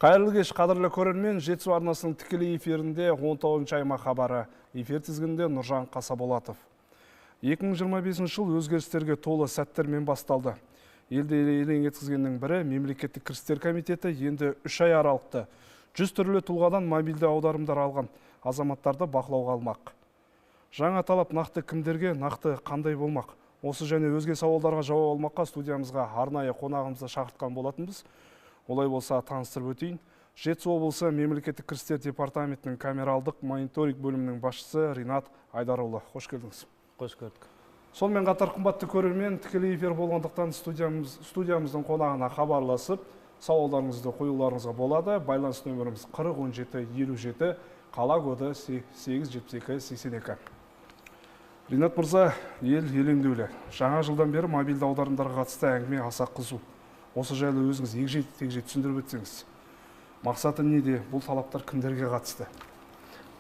Қайырлы кеш, қадірлі көрермен, Жетісу арнасының тікелей эфирінде 19 аймақ хабары. Эфир тізгінінде Нұржан Қасаболатов. 2025 жыл өзгерістерге толы сәттермен басталды. Елді елең еткізгеннің бірі Мемлекеттік кірістер комитеті енді 3 ай аралықты 100 түрлі тұлғадан мобильді аударымдар алған азаматтарды бақылауға алмақ. Жаңа талап нақты кімдерге, нақты қандай болмақ? Осы және өзге сауалдарға жауап алмаққа студиямызға арнайы қонағымызды шақыртқан болатынбыз. Олай болса таныстырып өтейін. Жетісу облысы Мемлекеттік кірістер департаментінің камералдық мониторинг бөлімінің басшысы Ринат Айдарұлы. Қош келдіңіз. Қош көрдік. Сонымен қатар қымбатты көрермен, тікелей эфир болғандықтан студиямыздың қонағына хабарласып, сауалдарыңызды қоюларыңызға болады. Байланыс нөміріміз 40 17 57, қала коды 872 82. Ринат мырза, ел елеңдеулі. Жаңа жылдан бері мобильді аударымдарға қатысты әңгіме аса қызу. Осы жайлы өзіңіз егжей-тегжей түсіндіріп өтсеңіз. Мақсаты неде? Бұл талаптар кімдерге қатысты?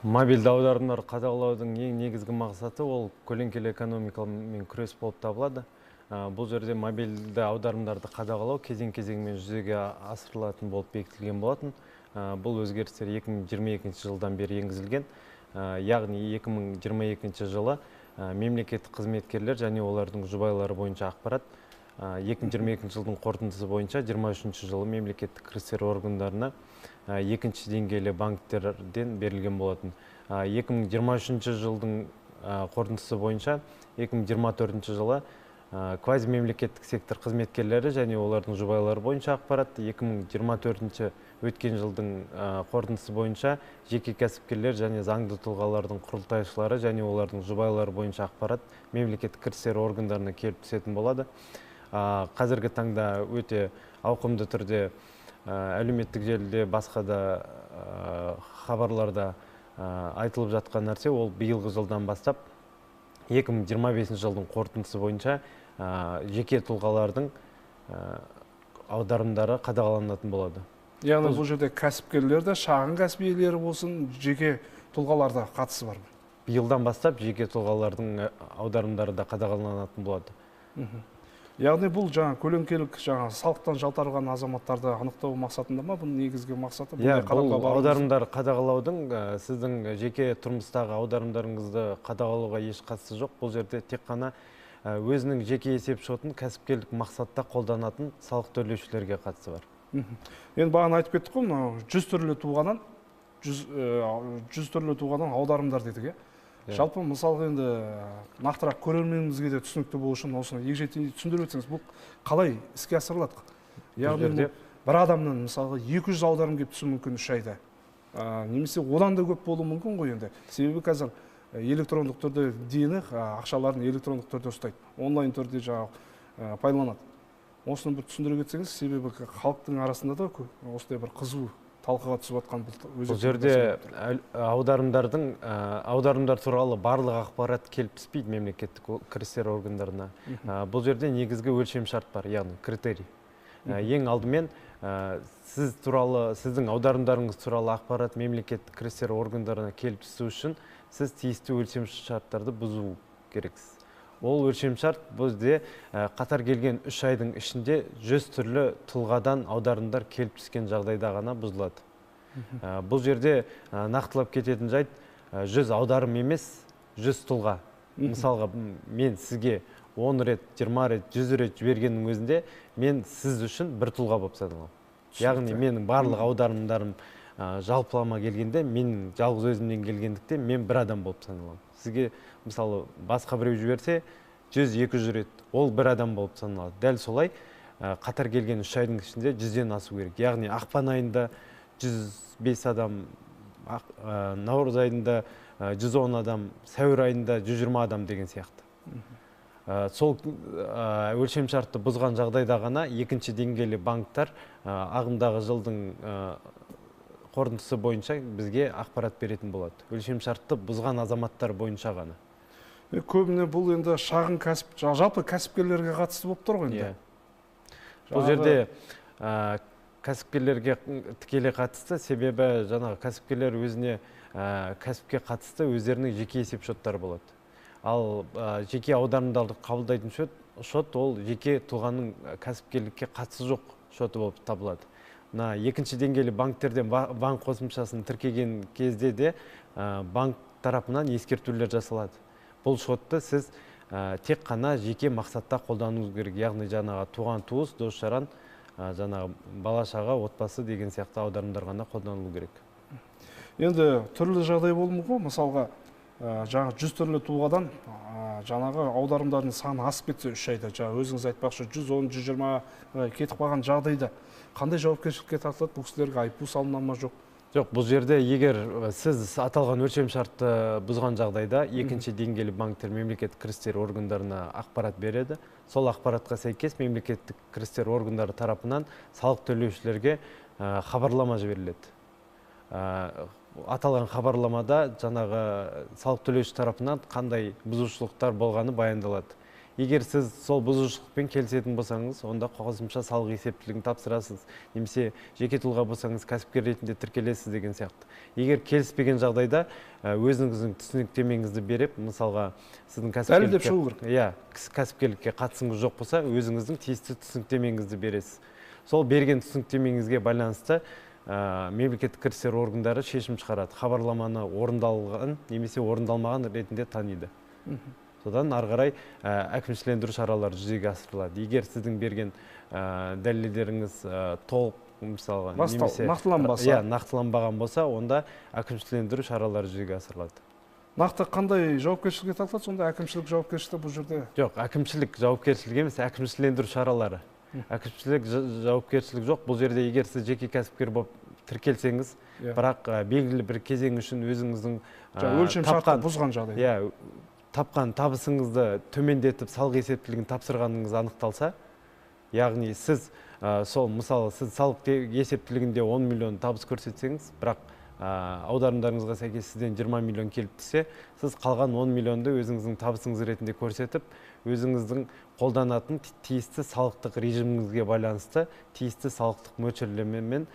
Мобильді аударымдар қадағалаудың ең негізгі мақсаты ол көлеңкелі экономикамен күрес болып табылады. Бұл жерде мобильді аударымдарды қадағалау кезең-кезеңмен жүзеге асырылатын болып бекітілген болатын. Бұл өзгерістер 2022 жылдан бері енгізілген. Яғни 2022 жылы мемлекеттік қызметкерлер және олардың жұбайлары бойынша ақпарат 2022 жылдың қорытындысы бойынша 23 жылы мемлекеттік кірістер органдарына екінші деңгейлі банктерден берілген болатын. 2023 жылдың қорытындысы бойынша 2024 жылы квазимемлекеттік сектор қызметкерлері және олардың жұбайлары бойынша ақпарат, 2024 өткен жылдың қорытындысы бойынша жеке кәсіпкерлер және заңды тұлғалардың құрылтайшылары және олардың жұбайлары бойынша ақпарат мемлекеттік кірістер органдарына келіп түсетін болады. Қазіргі таңда өте ауқымды түрде әлеуметтік желіде басқа да хабарларда айтылып жатқан нәрсе, ол биылғы жылдан бастап 2025 жылдың қорытындысы бойынша жеке тұлғалардың аударымдары қадағаланатын болады. Яғни бұл жерде кәсіпкерлерді, шағын кәсіп иелері болсын, жеке тұлғаларда қатысы бар. Биылдан бастап жеке тұлғалардың аударымдары да қадағаланатын болады. Яғни бұл көлеңкелік салықтан жалтарған азаматтарды анықтау мақсатында ма? Бұның негізгі мақсаты? Бұл аударымдар қадағалаудың сіздің жеке тұрмыстағы аударымдарыңызды қадағалауға еш қатысы жоқ. Бұл жерде тек қана өзінің жеке есеп шотын кәсіпкерлік мақсатта қолданатын салық төлеушілерге қатысы бар. Енді бағана айтып кеттік қой, 100 түрлі тұлғадан аударымдар дедік. Жалпы мысалы енді нақтырақ көрерменімізге де түсінікті болу үшін осыны егжей-тегжей түсіндіріп өтсеңіз, бұл қалай іске асырылады? Яғни бір адамнан мысалы 200 аударым келіп түсуі мүмкін 3 айда. Немесе одан да көп болуы мүмкін ғой енді. Себебі қазір электрондық түрде дені ақшаларын электрондық түрде ұстайды. Онлайн түрде пайдаланады. Осыны бір түсіндіре кетсеңіз, себебі халықтың арасында да осындай бір қызу талқыға түсіп жатқан бұл жерде аударымдар туралы барлық ақпарат келіп түспейді мемлекеттік кірістер органдарына. Бұл жерде негізгі өлшем шарт бар, яғни критерий. Ең алдымен сіз туралы, сіздің аударымдарыңыз туралы ақпарат мемлекеттік кірістер органдарына келіп түсу үшін сіз тиісті өлшем шарттарды бұзу керексіз. Ол өлшем шарт бізде қатар келген 3 айдың ішінде 100 түрлі тұлғадан аударымдар келіп түскен жағдайда ғана бұзылады. Бұл жерде нақтылап кететін жайт 100 аударым емес, 100 тұлға. Мысалға, мен сізге 10 рет, 20 рет, 100 рет жібергеннің өзінде мен сіз үшін бір тұлға болып саналамын. Яғни менің барлық аударымдарым жалпылама келгенде, мен жалғыз өзімнен келгендікте мен бір адам болып саналамын. Сізге мысалы басқа біреу жіберсе 100-200 рет, ол бір адам болып саналады. Дәл солай қатар келген 3 айдың ішінде 100-ден асу керек. Яғни ақпан айында 105 адам, наурыз айында 110 адам, сәуір айында 120 адам деген сияқты. Сол өлшем шартты бұзған жағдайда ғана екінші деңгейлі банктар ағымдағы жылдың қорытындысы бойынша бізге ақпарат беретін болады. Өлшем шартты бұзған азаматтар бойынша ғана. Көбіне бұл енді шағын кәсіп, жалпы кәсіпкерлерге қатысты болып тұр ғой енді. Бұл жерде кәсіпкерлерге тікелей қатысты, себебі кәсіпкерлер өзіне кәсіпке қатысты өздерінің жеке есеп шоттары болады. Ал жеке аударымдарды қабылдайтын шот ол жеке тұлғаның кәсіпкерлікке қатысы жоқ шоты болып табылады. мына екінші деңгейлі банктерден банк қосымшасын тіркеген кезде де банк тарапынан ескертулер жасалады. Бұл шотты сіз тек қана жеке мақсатта қолдануыңыз керек. Яғни жаңағы туған туыс, дос жаран, жаңағы бала шаға, отбасы деген сияқты аударымдар ғана қолданылу керек. Енді түрлі жағдай болуы мүмкін. Мысалға, жаңағы 100 түрлі тұлғадан жаңағы аударымдардың саны асып кетсе 3 айда, жаңағы өзіңіз айтпақшы 110, 120 кетіп қалған жағдайда қандай жауапкершілікке тартылады? Бұл кісілерге айыппұл салына ма, жоқ? Жоқ, бұл жерде егер сіз аталған өлшем шартты бұзған жағдайда екінші деңгейлі банктер мемлекеттік кірістер органдарына ақпарат береді. Сол ақпаратқа сәйкес мемлекеттік кірістер органдары тарапынан салық төлеушілерге хабарлама жіберіледі. Аталған хабарламада жаңағы салық төлеуші тарапынан қандай бұзушылықтар болғаны баяндалады. Егер сіз сол бұзушылықпен келісетін болсаңыз, онда қосымша салық есептілігін тапсырасыз, немесе жеке тұлға болсаңыз кәсіпкер ретінде тіркелесіз деген сияқты. Егер келіспеген жағдайда өзіңіздің түсініктемеңізді беріп, мысалға сіздің кәсіпкерлікке қатысыңыз жоқ болса, өзіңіздің тиісті түсініктемеңізді бересіз. Сол берген түсініктемеңізге байланысты мемлекеттік кірістер органдары шешім шығарады. Хабарламаны орындалған немесе орындалмаған ретінде таниды. Содан ары қарай әкімшілендіру шаралары жүзеге асырылады. Егер сіздің берген дәлелдеріңіз толық, мысалға, немесе нақтыланбаған болса, онда әкімшілендіру шаралары жүзеге асырылады. Нақты қандай жауапкершілікке тартылады? Сонда әкімшілік жауапкершілігі бұл жерде? Жоқ, әкімшілік жауапкершілік емес, әкімшілендіру шаралары. Әкімшілік жауапкершілік жоқ. Бұл жерде егер сіз жеке кәсіпкер болып тіркелсеңіз, бірақ белгілі бір кезең үшін өзіңіздің өлшем шартты бұзған жағдай. Тапқан табысыңызды төмендетіп салық есептілігін тапсырғаныңыз анықталса, яғни сіз мысалы сіз салық есептілігінде 10 миллион табыс көрсетсеңіз, бірақ аударымдарыңызға сәйкес сізден 20 миллион келіп түссе, сіз қалған 10 миллионды өзіңіздің табысыңыз ретінде көрсетіп, өзіңіздің қолданатын тиісті салықтық режиміңізге байланысты тиісті салықтық мөлшерлемемен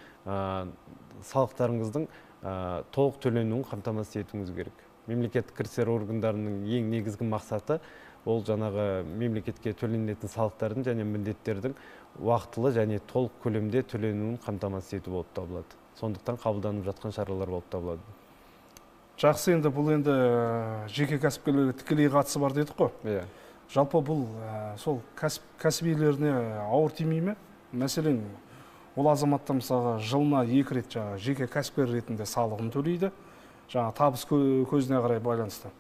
салықтарыңыздың толық төленуін қамтамасыз етуіңіз керек. Мемлекеттік кірістер органдарының ең негізгі мақсаты ол жаңағы мемлекетке төленетін салықтардың және міндеттердің уақытылы және толық көлемде төленуін қамтамасыз ету болып табылады. Сондықтан қабылданып жатқан шаралар болып табылады. Жақсы, енді бұл енді жеке кәсіпкерлерге тікелей қатысы бар дедік қой. Жалпы бұл сол кәсібилеріне ауыр тимей ме? Мәселен, ол азаматта мысалға жылына 2 рет жеке кәсіпкер ретінде салығын төлейді. Жаңа табыс көзіне қарай байланысты.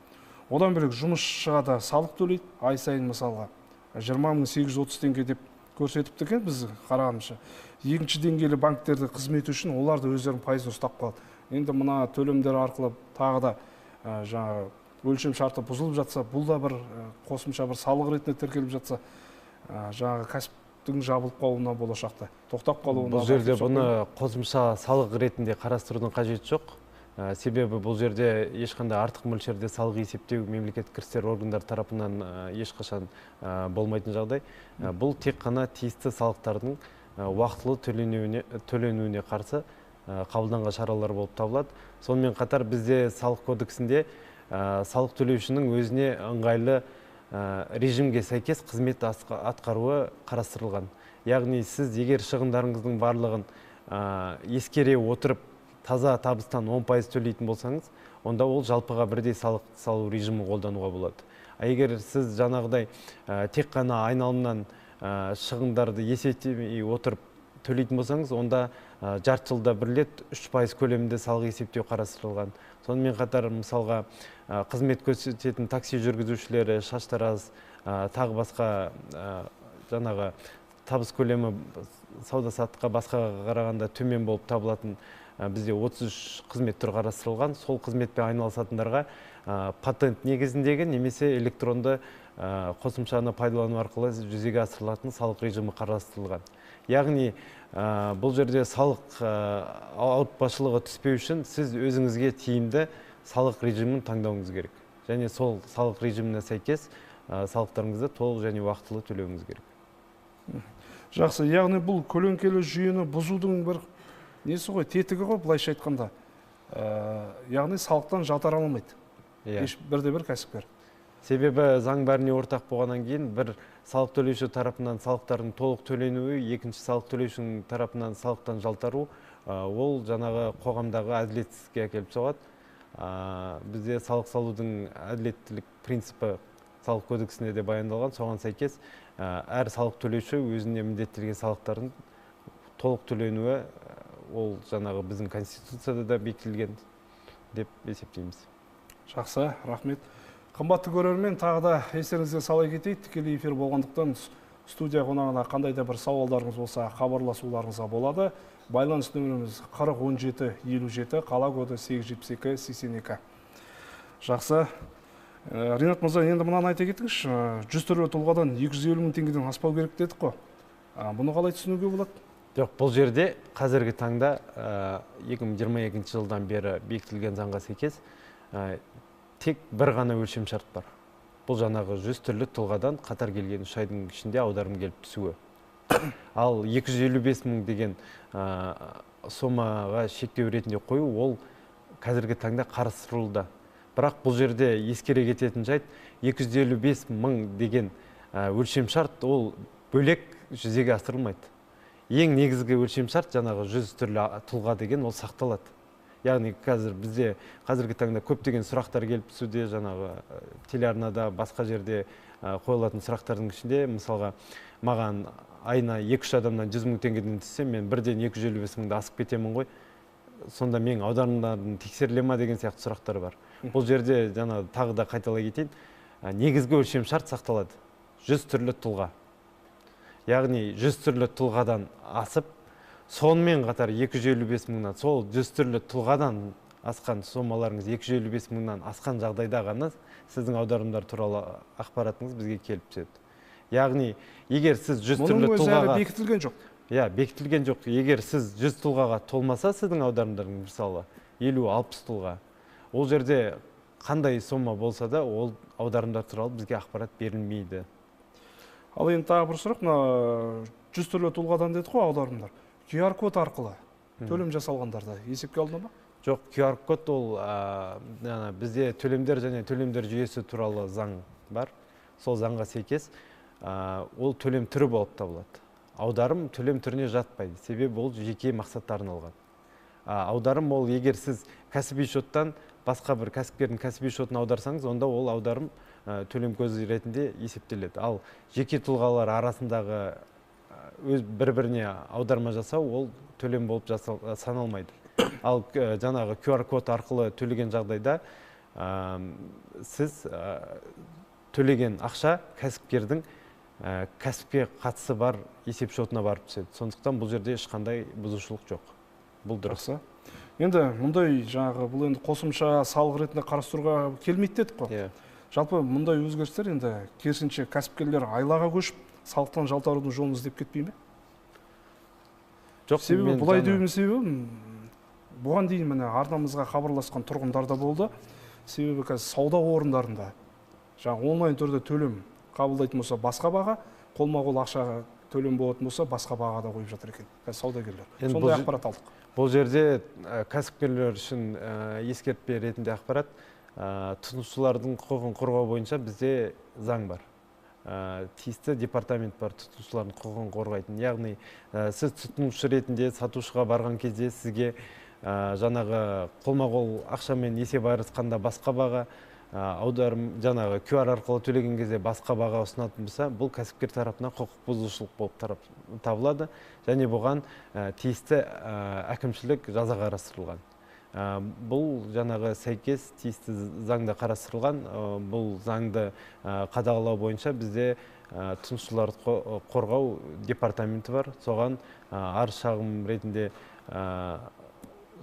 Одан бөлек жұмысшыға да салық төлейді. Ай сайын мысалға 20.830 теңге деп көрсетіпті екен біз қарағанымызша. Екінші деңгейлі банктерді қызмет үшін олар да өздерінің пайызын ұстап қалады. Енді мына төлемдер арқылы тағы да жаңа өлшем шарты бұзылып жатса, бұл да бір қосымша бір салық ретінде тіркеліп жатса, жаңағы кәсіптің жабылып қалуына болашақта тоқтап қалуына. Бұл жерде бұны қосымша салық ретінде қарастырудың қажеті жоқ. Себебі бұл жерде ешқандай артық мөлшерде салық есептеу мемлекеттік кірістер органдары тарапынан ешқашан болмайтын жағдай. Бұл тек қана тиісті салықтардың уақытылы төленуіне қарсы қабылданған шаралар болып табылады. Сонымен қатар бізде салық кодексінде салық төлеушінің өзіне ыңғайлы режимге сәйкес қызмет атқаруы қарастырылған. Яғни сіз егер шығындарыңыздың барлығын ескере отырып таза табыстан 10% төлейтін болсаңыз, онда ол жалпыға бірдей салық салу режимі қолдануға болады. Егер сіз жаңағыдай тек қана айналымнан шығындарды есептемей отырып төлейтін болсаңыз, онда жарты жылда бір рет 3% көлемінде салық есептеу қарастырылған. Сонымен қатар мысалға қызмет көрсететін такси жүргізушілері, шаштараз, тағы басқа жаңағы табыс көлемі сауда-саттыққа басқаға қарағанда төмен болып табылатын бізде 33 қызмет түрі қарастырылған. Сол қызметпен айналысатындарға патент негізіндегі немесе электронды қосымшаны пайдалану арқылы жүзеге асырылатын салық режимі қарастырылған. Яғни бұл жерде салық ауыртпашылығы түспеу үшін сіз өзіңізге тиімді салық режимін таңдауыңыз керек. Және сол салық режиміне сәйкес салықтарыңызды толық және уақытылы төлеуіңіз керек. Жақсы, яғни бұл көлеңкелі жүйені бұзудың бір несі ғой, тетігі ғой, былайша айтқанда. Яғни салықтан жалтара алмайды. Бірде-бір кәсіпкер. Себебі заң бәріне ортақ болғаннан кейін бір салық төлеуші тарапынан салықтардың толық төленуі, екінші салық төлеушінің тарапынан салықтан жалтару, ол жаңағы қоғамдағы әділетсіздікке әкеліп соғады. Бізде салық салудың әділеттілік принципі салық кодексінде де баяндалған. Соған сәйкес әр салық төлеуші өзіне міндеттелген салықтардың толық төленуі, ол жаңағы біздің конституцияда да бекітілген деп есептейміз. Жақсы, рахмет. Қымбатты көрермен, тағы да естеріңізге сала кетейік, тікелей эфир болғандықтан студия қонағына қандай да бір сауалдарыңыз болса, хабарласуларыңызға болады. Байланыс нөміріміз 401757, қала коды 87282. Жақсы. Ринат мырза, енді мынаны айта кетіңізші, 100 түрлі тұлғадан 250 мың теңгеден аспау керек дедік қой. Бұны қалай түсінуге болады? Жоқ, бұл жерде қазіргі таңда 2022 жылдан бері бекітілген заңға сәйкес тек бір ғана өлшем шарт бар. Бұл жаңағы 100 түрлі тұлғадан қатар келген 3 айдың ішінде аударым келіп түсуі. Ал 255 мың деген сомаға шектеу ретінде қою, ол қазіргі таңда қарастырылуда. Бірақ бұл жерде ескере кететін жайт, 255 мың деген өлшем шарт ол бөлек жүзеге асырылмайды. Ең негізгі өлшем шарт жаңағы 100 түрлі тұлға деген ол сақталады. Яғни бізде қазіргі таңда көптеген сұрақтар келіп түсуде, жаңағы телеарнада, басқа жерде қойылатын сұрақтардың ішінде, мысалға, маған айына 2-3 адамнан 100 мың теңгеден түссе, мен бірден 255 мыңды асып кетемін ғой. Сонда мен аударымдардың тексеріле ма деген сияқты сұрақтар бар. Бұл жерде жаңағы тағы да қайталай кетейін, негізгі өлшем шарт сақталады. 100 түрлі тұлға. Яғни 100 түрлі тұлғадан асып, сонымен қатар 255 мыңнан, сол 100 түрлі тұлғадан асқан сомаларыңыз 255 мыңнан асқан жағдайда ғана сіздің аударымдар туралы ақпаратыңыз бізге келіп түседі. Яғни, егер сіз 100 түрлі тұлғаға... Мұның өзі әлі бекітілген жоқ. Бекітілген жоқ. Егер сіз 100 тұлғаға толмаса, сіздің аударымдарыңыз мысалы 50-60 тұлға. Ол жерде қандай сома болса да, ол аударымдар туралы бізге ақпарат берілмейді. Ал енді тағы бір сұрақ, 100 түрлі тұлғадан дедік қой аударымдар. QR код арқылы төлем жасалғандарда есепке алынды ма? Жоқ, QR код ол бізде төлемдер және төлемдер жүйесі туралы заң бар. Сол заңға сәйкес ол төлем түрі болып табылады. Аударым төлем түріне жатпайды, себебі ол жеке мақсатқа арналған. Аударым ол егер сіз кәсіби шоттан басқа бір кәсіпкердің кәсіби шотына аударсаңыз, онда ол аударым төлем көзі ретінде есептеледі. Ал жеке тұлғалар арасындағы бір-біріне аударма жасау, ол төлем болып саналмайды. Ал жаңағы QR код арқылы төлеген жағдайда сіз төлеген ақша кәсіпкердің кәсіпке қатысы бар есеп шотына барып түседі. Сондықтан бұл жерде ешқандай бұзушылық жоқ. Бұл дұрыс. Енді мұндай жаңағы бұл енді қосымша салық ретінде қарастыруға келмейді дедік қой. Жалпы мұндай өзгерістер енді керісінше кәсіпкерлер айлаға көшіп, салықтан жалтарудың жолын іздеп кетпей ме? Жоқ, себебі бұлай деуімнің себебі, бұған дейін міне арнамызға хабарласқан тұрғындар да болды. Себебі қазір сауда орындарында жаңағы онлайн түрде төлем қабылдайтын болса басқа баға, қолма-қол ақша төлем болатын болса басқа бағада қойып жатыр екен саудагерлер. Сондай ақпарат алдық. Бұл жерде кәсіпкерлер үшін ескертпе ретінде ақпарат, тұтынушылардың құқығын қорғау бойынша бізде заң бар. Тиісті департамент бар тұтынушылардың құқығын қорғайтын. Яғни сіз тұтынушы ретінде сатушыға барған кезде сізге жаңағы қолма-қол ақшамен есеп айырысқанда басқа баға, аударым жаңағы QR арқылы төлеген кезде басқа баға ұсынатын болса, бұл кәсіпкер тарапынан құқық бұзушылық болып табылады және бұған тиісті әкімшілік жаза қарастырылған. Бұл жаңағы сәйкес тиісті заңда қарастырылған. Бұл заңды қадағалау бойынша бізде тұтынушыларды қорғау департаменті бар. Соған арыз шағым ретінде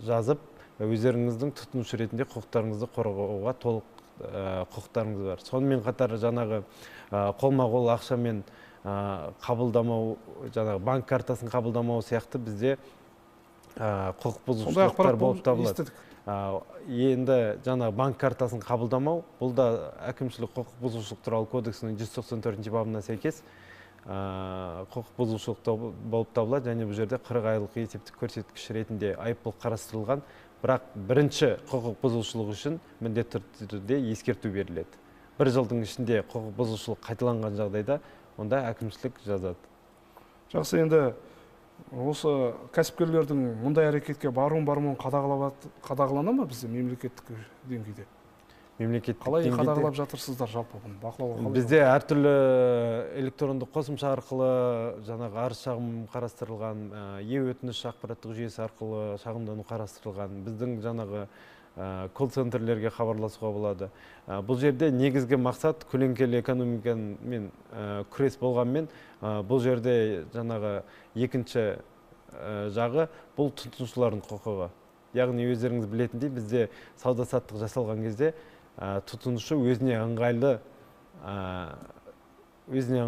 жазып, өздеріңіздің тұтынушы ретінде құқықтарыңызды қорғауға толық құқықтарыңыз бар. Сонымен қатар жаңағы қолма-қол ақшамен қабылдамау, жаңағы банк картасын қабылдамау сияқты бізде құқық бұзушылықтар болып табылады. Енді жаңағы банк картасын қабылдамау, бұл да әкімшілік құқық бұзушылық туралы кодексінің 194 бабына сәйкес құқық бұзушылық болып табылады және бұл жерде 40 айлық есептік көрсеткіш ретінде айыппұл қарастырылған. Бірақ бірінші құқық бұзушылық үшін міндетті түрде ескерту беріледі. бір жылдың ішінде құқық бұзушылық қайталанған жағдайда онда әкімшілік жазады. Жақсы, енді осы кәсіпкерлердің мұндай әрекетке баруын қадағалана ма бізде мемлекеттік деңгейде? Қалай қадағалап жатырсыздар жалпы бұны бақылауға? Бізде әртүрлі электрондық қосымша арқылы жаңағы арыз шағым қарастырылған, е-өтініш ақпараттық жүйесі арқылы шағымдану қарастырылған. Біздің жаңағы колл-центрлерге хабарласуға болады. Бұл жерде негізгі мақсат көлеңкелі экономикамен күрес болғанмен, бұл жерде жаңағы екінші жағы бұл тұтынушылардың құқығы. Яғни өздеріңіз білетіндей, бізде сауда-саттық жасалған кезде тұтынушы өзіне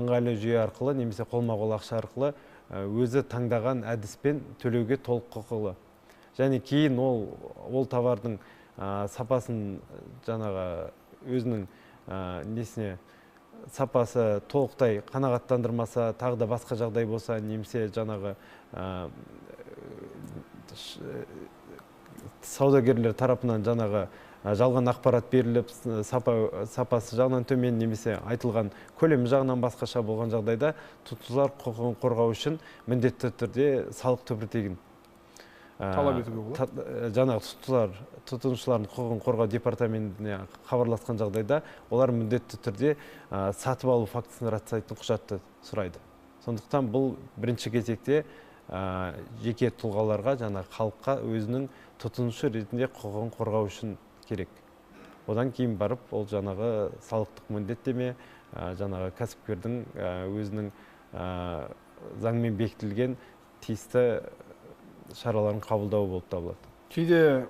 ыңғайлы жүйе арқылы немесе қолма-қол ақша арқылы өзі таңдаған әдіспен төлеуге толық құқылы. Және кейін ол товардың сапасын жаңағы өзінің несіне сапасы толықтай қанағаттандырмаса, тағы да басқа жағдай болса, немесе жаңағы саудагерлер тарапынан жаңағы жалған ақпарат беріліп, сапасы жағынан төмен немесе айтылған көлемі жағынан басқаша болған жағдайда тұтынушылар құқығын қорғау үшін міндетті түрде салық төлеуге талап етуге болады. Жаңағы тұтынушылардың құқығын қорғау департаментіне хабарласқан жағдайда олар міндетті түрде сатып алу фактісін растайтын құжатты сұрайды. Сондықтан бұл бірінші кезекте жеке тұлғаларға, жаңағы халыққа өзінің тұтынушы ретінде құқығын қорғау үшін керек. Одан кейін барып, ол жаңағы салықтық міндеттеме, жаңағы кәсіпкердің өзінің заңмен бекітілген тиісті шараларын қабылдау болып табылады. Кейде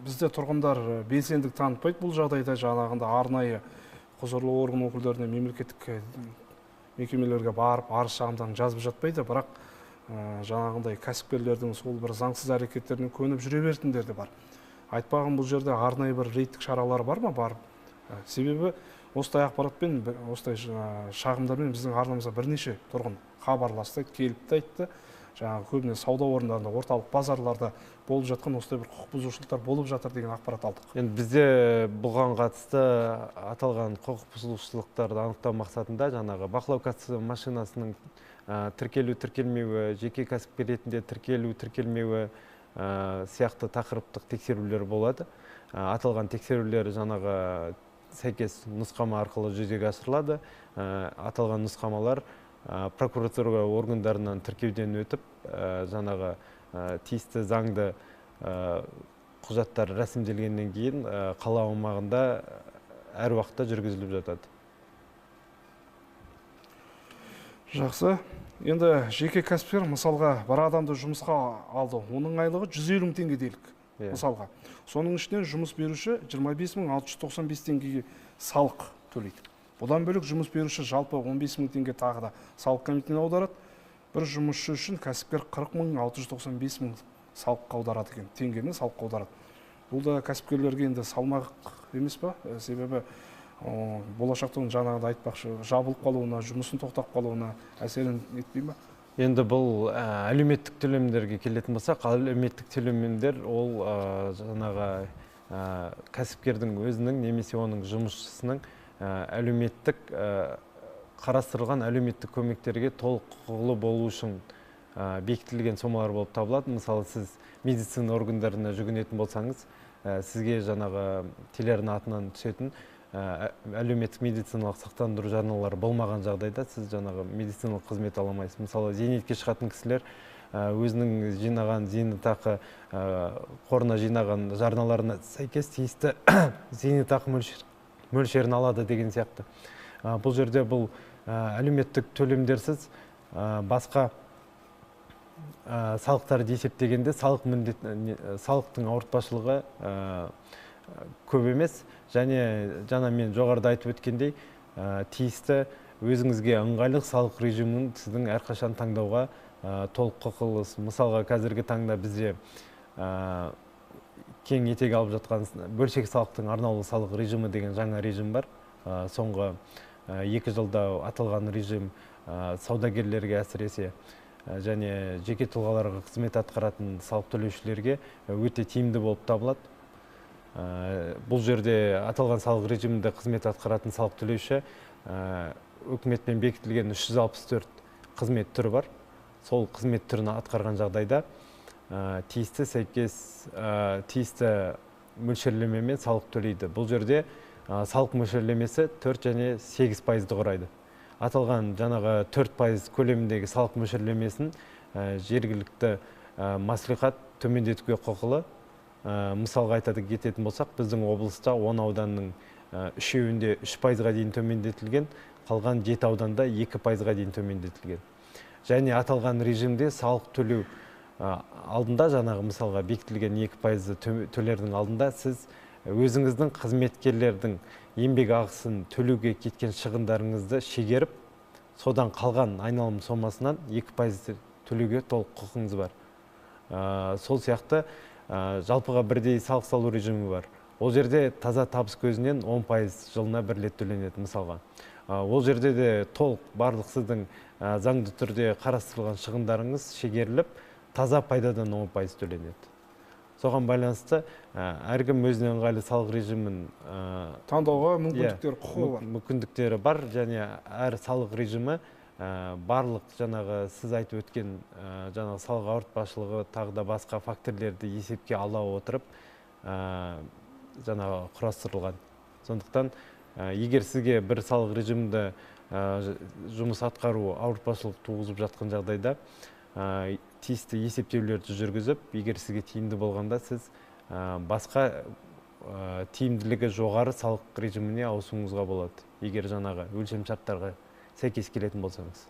бізде тұрғындар белсендік танытпайды, бұл жағдайда жаңағында арнайы құзырлы орган өкілдеріне, мемлекеттік мекемелерге барып арыз шағымдарын жазып жатпайды, бірақ жаңағындай кәсіпкерлердің сол бір заңсыз әрекеттеріне көніп жүре беретіндер де бар. Айтпаған бұл жерде арнайы бір рейдтік шаралар бар ма? Бар. Себебі осындай ақпаратпен, осындай шағымдармен біздің арнамызға бірнеше тұрғын хабарласты, келіп айтты. Жаңағы көбіне сауда орындарында, орталық базарларда болып жатқан осындай бір құқық бұзушылықтар болып жатыр деген ақпарат алдық. Енді бізде бұған қатысты аталған құқық бұзушылықтарды анықтау мақсатында жаңағы бақылау кассасы машинасының тіркелу-тіркелмеуі, жеке кәсіпкер ретінде тіркелу-тіркелмеуі сияқты тақырыптық тексерулер болады. Аталған тексерулер жаңағы сәйкес нұсқама арқылы жүзеге асырылады. Аталған нұсқамалар прокуратура органдарынан тіркеуден өтіп, жаңағы тиісті заңды құжаттар рәсімделгеннен кейін қала аумағында әр уақытта жүргізіліп жатады. Жақсы. Енді жеке кәсіпкер мысалға бір адамды жұмысқа алды. Оның айлығы 150 мың теңге делік. Мысалға. Соның ішінен жұмыс беруші 25.695 теңгеге салық төлейді. Бұдан бөлек жұмыс беруші жалпы 15 мың теңге тағы да салық комитетіне аударады. Бір жұмысшы үшін кәсіпкер 40.695 мың салыққа аударады екен. Теңгені салыққа аударады. Бұл да кәсіпкерлерге енді салмақ емес па? Себебі болашақтың жаңағыда айтпақшы жабылып қалуына, жұмысын тоқтап қалуына әсерін етпей ме? Енді бұл әлеуметтік төлемдерге келетін болсақ, әлеуметтік төлемдер ол жаңағы кәсіпкердің өзінің немесе оның жұмысшысының әлеуметтік қарастырылған әлеуметтік көмектерге толық құқылы болу үшін бекітілген сомалар болып табылады. Мысалы, сіз медицина органдарына жүгінетін болсаңыз, сізге жаңағы телеарна атынан түсетін әлеуметтік медициналық сақтандыру жарналары болмаған жағдайда сіз жаңағы медициналық қызмет ала алмайсыз. Мысалы, зейнетке шығатын кісілер өзінің жинаған зейнетақы қорына жинаған жарналарына сәйкес тиісті зейнетақы мөлшерін алады деген сияқты. Бұл жерде бұл әлеуметтік төлемдерсіз басқа салықтарды есептегенде салықтың ауыртпашылығы көп емес, және жаңа мен жоғарыда айтып өткендей тиісті өзіңізге ыңғайлы салық режимін сіздің әрқашан таңдауға толық құқылысыз. Мысалға, қазіргі таңда бізде кең етек алып жатқан бөлшек салықтың арнаулы салық режимі деген жаңа режим бар. Соңғы 2 жылда аталған режим саудагерлерге әсіресе және жеке тұлғаларға қызмет атқаратын салық төлеушілерге өте тиімді болып табылады. Бұл жерде аталған салық режимінде қызмет атқаратын салық төлеуші үкіметпен бекітілген 364 қызмет түрі бар. Сол қызмет түрін атқарған жағдайда тиісті мөлшерлемемен салық төлейді. Бұл жерде салық мөлшерлемесі 4 және 8% құрайды. Аталған жаңағы 4% көлеміндегі салық мөлшерлемесін жергілікті мәслихат төмендетуге құқылы. Мысалға айта кететін болсақ, біздің облыста 10 ауданның 3-еуінде 3%-ға дейін төмендетілген, қалған 7 ауданда 2%-ға дейін төмендетілген. Және аталған режимде салық төлеу алдында, жаңағы мысалға бекітілген 2% төлердің алдында, сіз өзіңіздің қызметкерлердің еңбек ақысын төлеуге кеткен шығындарыңызды шегеріп, содан қалған айналым сомасынан 2% төлеуге толық құқыңыз бар. Сол сияқты жалпыға бірдей салық салу режимі бар. Ол жерде таза табыс көзінен 10% жылына бір рет төленеді мысалға. Ол жерде де толық барлық сіздің заңды түрде қарастырылған шығындарыңыз шегеріліп, таза пайдадан 10% төленеді. Соған байланысты әркім өзіне ыңғайлы салық режимін таңдауға мүмкіндіктері бар, және әр салық режимі барлық жаңағы сіз айтып өткен жаңағы салық ауыртпашылығы тағы да басқа факторлерді есепке ала отырып жаңағы құрастырылған. Сондықтан егер сізге бір салық режимді жұмыс атқару ауыртпашылық туғызып жатқан жағдайда тиісті есептеулерді жүргізіп, егер сізге тиімді болғанда, сіз басқа тиімділігі жоғары салық режиміне ауысуыңызға болады, егер жаңағы өлшем шарттарға сәйкес келетін болсаңыз.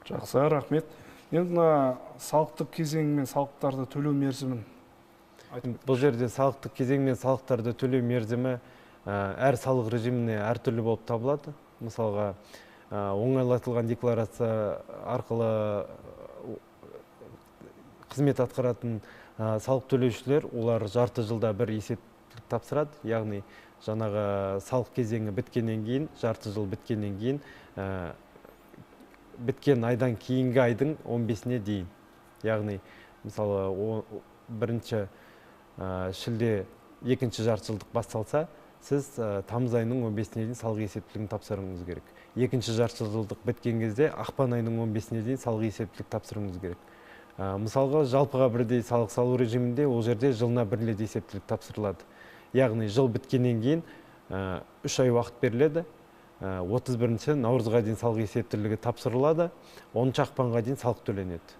Жақсы, рахмет. Енді салықтық кезең мен салықтарды төлеу мерзімін айтып. Бұл жерде салықтық кезең мен салықтарды төлеу мерзімі әр салық режиміне әртүрлі болып табылады. Мысалға, оңайлатылған декларация арқылы қызмет атқаратын салық төлеушілер, олар жарты жылда бір есептілік тапсырады. Яғни, жаңағы салық кезеңі біткеннен кейін, жарты жыл біткеннен кейін, біткен айдан кейінгі айдың 15-не дейін. Яғни, мысалы, бірінші шілде екінші жарты жылдық басталса, сіз тамыз айының 15-не дейін салық есептілігін тапсыруыңыз керек. Екінші жарты жылдық біткен кезде ақпан айының 15-не дейін салық есептілік тапсыруыңыз керек. Мысалға, жалпыға бірдей салық салу режимінде ол жерде жылына бір рет есептілік тапсырылады. Яғни, жыл біткеннен кейін 3 ай уақыт беріледі. 31-ші наурызға дейін салық есептілігі тапсырылады, 10 ақпанға дейін салық төленеді.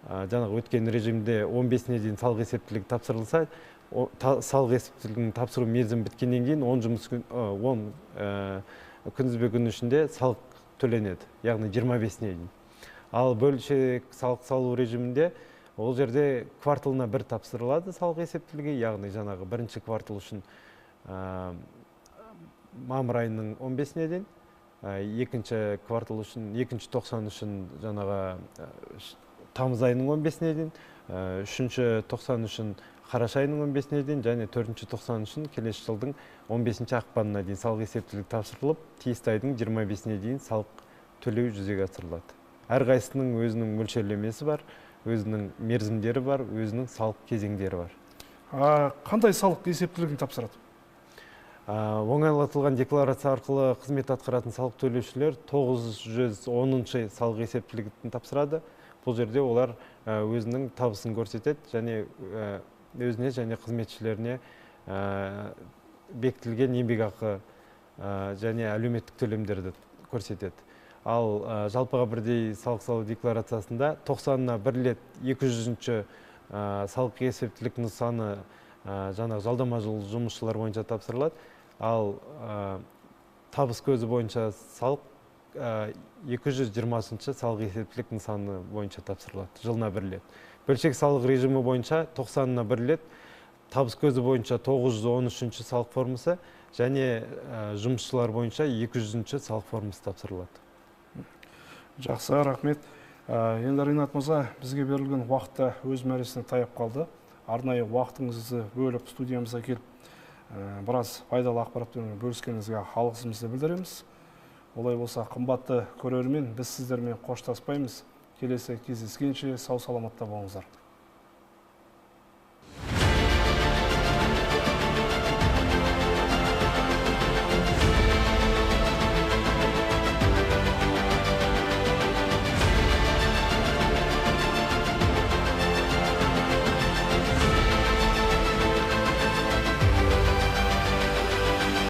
Жаңағы өткен режимде 15-не дейін салық есептілігі тапсырылса, салық есептілігін тапсыру мерзімі біткеннен кейін 10 күнтізбе күн ішінде салық төленеді, яғни 25-не дейін. Ал бөлшек салық салу режимінде ол жерде кварталына бір тапсырылады салық есептілігі, яғни жаңағы бірінші квартал үшін мамыр айының 15-не дейін, екінші квартал үшін, екінші тоқсан үшін жаңағы тамыз айының 15-не дейін, үшінші тоқсан үшін қараша айының 15-не дейін, және төртінші тоқсан үшін келесі жылдың 15-ші ақпанына дейін салық есептілік тапсырылып, тиісті айдың 25-не дейін салық төлеу жүзеге асырылады. Әрқайсының өзінің мөлшерлемесі бар, өзінің мерзімдері бар, өзінің салық кезеңдері бар. Қандай салық есептілігін тапсырады? Оңайлатылған декларация арқылы қызмет атқаратын салық төлеушілер 910-шы салық есептілігін тапсырады. Бұл жерде олар өзінің табысын көрсетеді, және өзіне және қызметшілеріне бекітілген еңбек ақы және әлеуметтік төлемдерді көрсетеді. Ал жалпыға бірдей салық салу декларациясында 90-на бір рет 200-ші салық есептілік нысаны жаңағы жалдама жұмысшылар бойынша тапсырылады. Ал табыс көзі бойынша салық 220-ші салық есептілік нысаны бойынша тапсырылады, жылына бір рет. Бөлшек салық режимі бойынша 90-на бір рет, табыс көзі бойынша 913-ші салық формасы, және жұмысшылар бойынша 200-ші салық формасы тапсырылады. Жақсы, рахмет. Енді Ринат мырза, бізге берілген уақытта өз мәресіне таяп қалды. Арнайы уақытыңызды бөліп студиямызға келіп, біраз пайдалы ақпаратпен бөліскеніңізге алғысымызды білдіреміз. Олай болса, қымбатты көрермен, біз сіздермен қоштаспаймыз. Келесі кездескенше сау саламатта болыңыздар.